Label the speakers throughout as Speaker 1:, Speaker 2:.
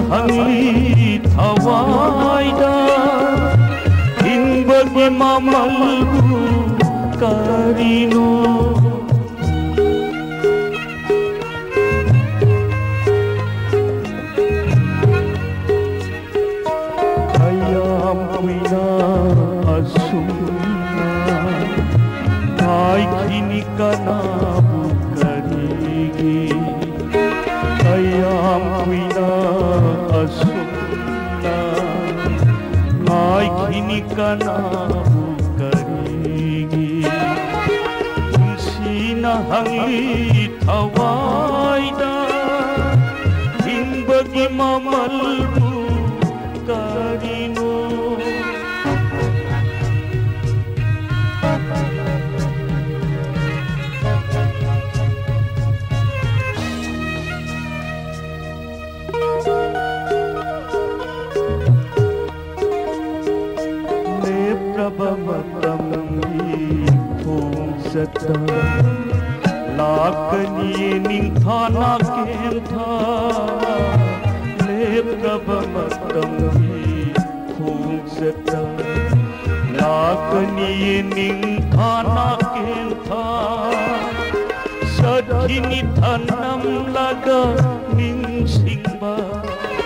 Speaker 1: hangli thawaida hinbagi mamalbu karino ayam wina asuna ai kini kana bukarigi ayam wina asuna ai kini kana bukarigi sina hangli thawaida hinbagi mamalbu karino Prabhamatamhi Phungsata Lakaniye Ninthana Kentha Le Prabhamatamhi Phungsata Lakaniye Ninthana Kentha Sadhini Thanam Laga Ningsingba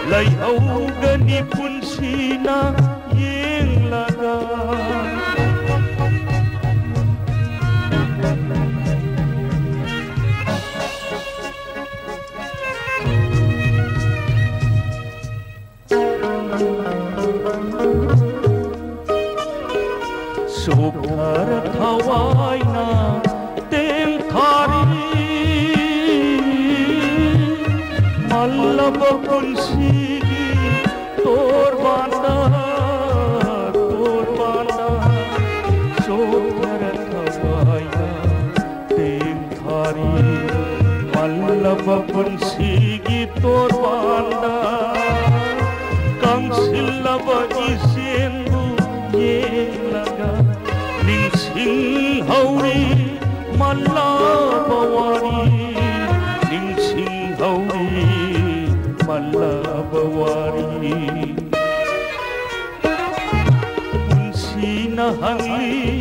Speaker 1: Lai Augani Punsina Yeng Laga Sobhar thawaina tem thari mallab punsigi tor banda sobhar thawaina tem thari mallab punsigi tor banda kamsilab isendu ye laga Ningsing hauri mallabawari Ningsing hauri mallabawari Unsina hangi